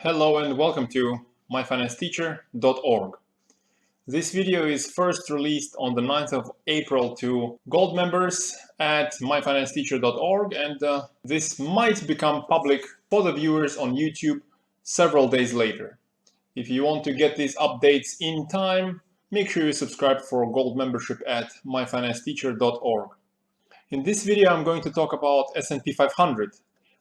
Hello and welcome to myfinancesteacher.org. This video is first released on the 9th of April to gold members at myfinancesteacher.org, and this might become public for the viewers on YouTube several days later. If you want to get these updates in time, make sure you subscribe for gold membership at myfinancesteacher.org. In this video, I'm going to talk about S&P 500.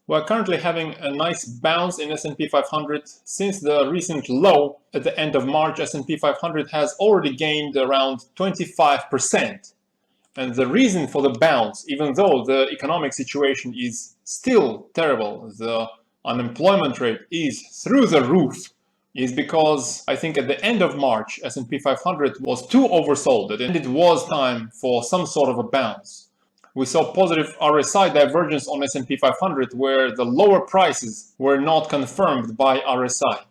We're currently having a nice bounce in S&P 500. Since the recent low at the end of March, S&P 500 has already gained around 25%. And the reason for the bounce, even though the economic situation is still terrible, the unemployment rate is through the roof, is because I think at the end of March, S&P 500 was too oversold and it was time for some sort of a bounce. We saw positive RSI divergence on S&P 500 where the lower prices were not confirmed by RSI.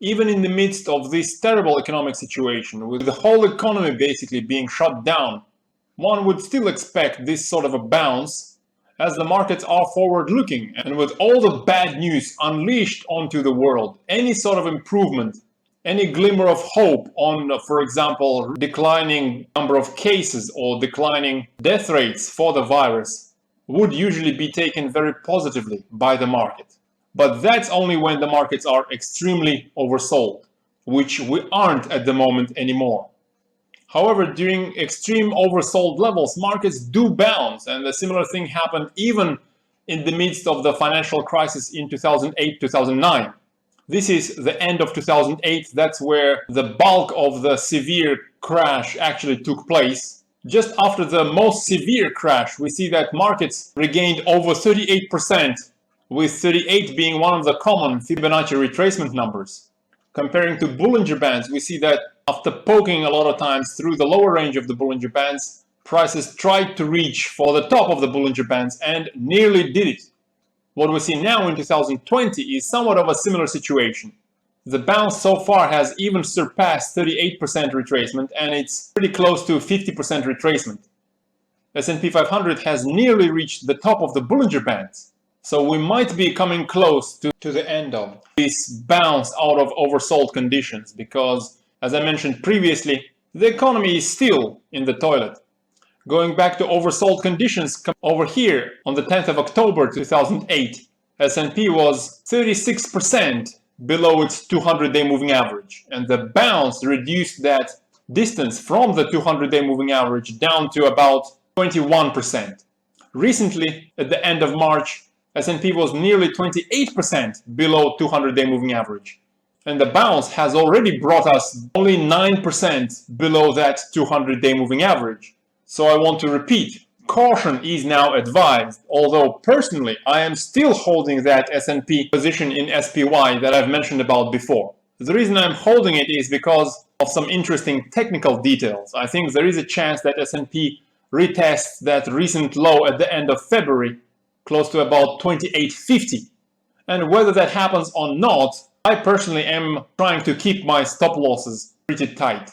Even in the midst of this terrible economic situation, with the whole economy basically being shut down, one would still expect this sort of a bounce as the markets are forward-looking, and with all the bad news unleashed onto the world, any sort of improvement, any glimmer of hope on, for example, declining number of cases or declining death rates for the virus would usually be taken very positively by the market. But that's only when the markets are extremely oversold, which we aren't at the moment anymore. However, during extreme oversold levels, markets do bounce, and a similar thing happened even in the midst of the financial crisis in 2008-2009. This is the end of 2008, that's where the bulk of the severe crash actually took place. Just after the most severe crash, we see that markets regained over 38%, with 38 being one of the common Fibonacci retracement numbers. Comparing to Bollinger Bands, we see that after poking a lot of times through the lower range of the Bollinger Bands, prices tried to reach for the top of the Bollinger Bands and nearly did it. What we see now in 2020 is somewhat of a similar situation. The bounce so far has even surpassed 38% retracement, and it's pretty close to 50% retracement. S&P 500 has nearly reached the top of the Bollinger Bands, so we might be coming close to the end of this bounce out of oversold conditions because, as I mentioned previously, the economy is still in the toilet. Going back to oversold conditions, over here on the 10th of October 2008, S&P was 36% below its 200-day moving average, and the bounce reduced that distance from the 200-day moving average down to about 21%. Recently, at the end of March, S&P was nearly 28% below 200-day moving average, and the bounce has already brought us only 9% below that 200-day moving average. So I want to repeat, caution is now advised, although personally I am still holding that S&P position in SPY that I've mentioned about before. The reason I'm holding it is because of some interesting technical details. I think there is a chance that S&P retests that recent low at the end of February, close to about 2850. And whether that happens or not, I personally am trying to keep my stop losses pretty tight.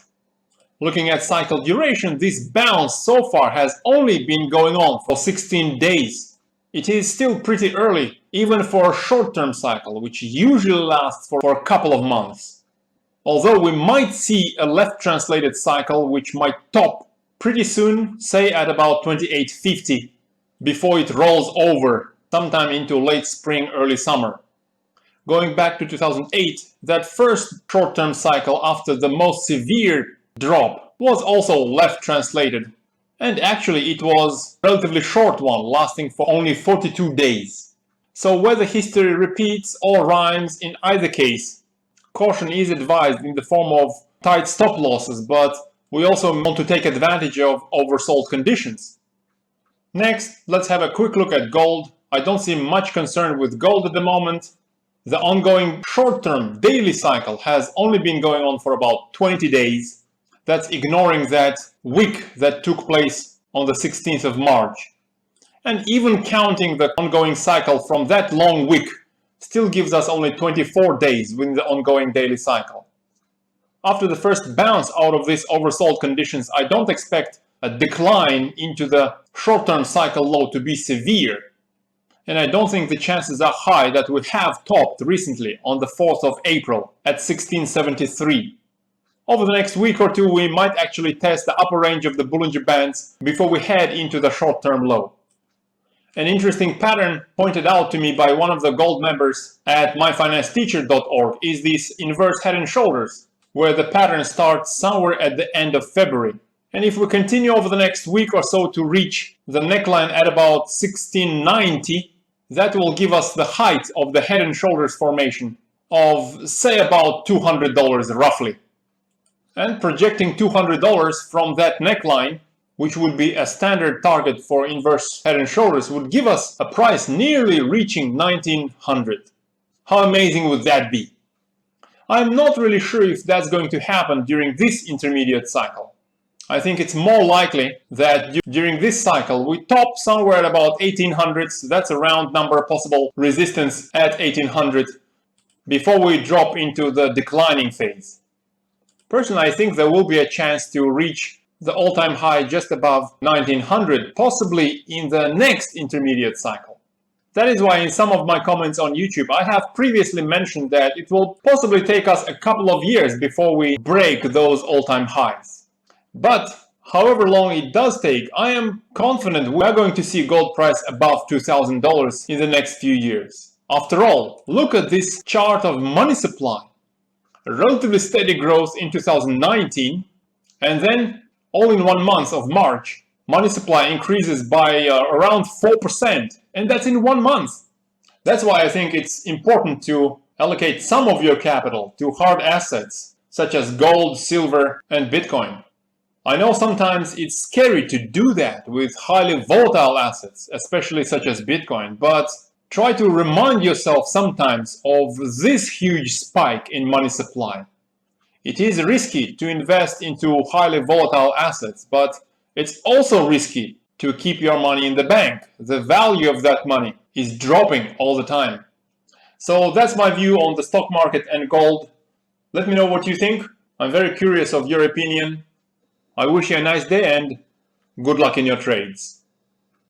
Looking at cycle duration, this bounce so far has only been going on for 16 days. It is still pretty early, even for a short-term cycle, which usually lasts for a couple of months. Although we might see a left-translated cycle which might top pretty soon, say at about 2850, before it rolls over sometime into late spring, early summer. Going back to 2008, that first short-term cycle after the most severe drop was also left translated, and actually it was a relatively short one lasting for only 42 days. So whether history repeats or rhymes, in either case, caution is advised in the form of tight stop losses, but we also want to take advantage of oversold conditions. Next, let's have a quick look at gold. I don't see much concern with gold at the moment. The ongoing short-term daily cycle has only been going on for about 20 days. That's ignoring that week that took place on the 16th of March. And even counting the ongoing cycle from that long week still gives us only 24 days within the ongoing daily cycle. After the first bounce out of these oversold conditions, I don't expect a decline into the short-term cycle low to be severe. and I don't think the chances are high that we have topped recently on the 4th of April at 1673. Over the next week or two, we might actually test the upper range of the Bollinger Bands before we head into the short-term low. An interesting pattern pointed out to me by one of the gold members at myfinancesteacher.org is this inverse head and shoulders, where the pattern starts somewhere at the end of February. And if we continue over the next week or so to reach the neckline at about 1690, that will give us the height of the head and shoulders formation of, say, about $200 roughly. And projecting $200 from that neckline, which would be a standard target for inverse head and shoulders, would give us a price nearly reaching 1900. How amazing would that be? I'm not really sure if that's going to happen during this intermediate cycle. I think it's more likely that during this cycle we top somewhere at about 1800, that's a round number possible resistance at 1800, before we drop into the declining phase. Personally, I think there will be a chance to reach the all-time high just above 1900, possibly in the next intermediate cycle. That is why in some of my comments on YouTube I have previously mentioned that it will possibly take us a couple of years before we break those all-time highs. But however long it does take, I am confident we are going to see gold price above $2,000 in the next few years. After all, look at this chart of money supply. A relatively steady growth in 2019, and then all in 1 month of March, money supply increases by around 4%, and that's in 1 month. That's why I think it's important to allocate some of your capital to hard assets such as gold, silver, and Bitcoin. I know sometimes it's scary to do that with highly volatile assets, especially such as Bitcoin, but try to remind yourself sometimes of this huge spike in money supply. It is risky to invest into highly volatile assets, but it's also risky to keep your money in the bank. The value of that money is dropping all the time. So that's my view on the stock market and gold. Let me know what you think. I'm very curious of your opinion. I wish you a nice day and good luck in your trades.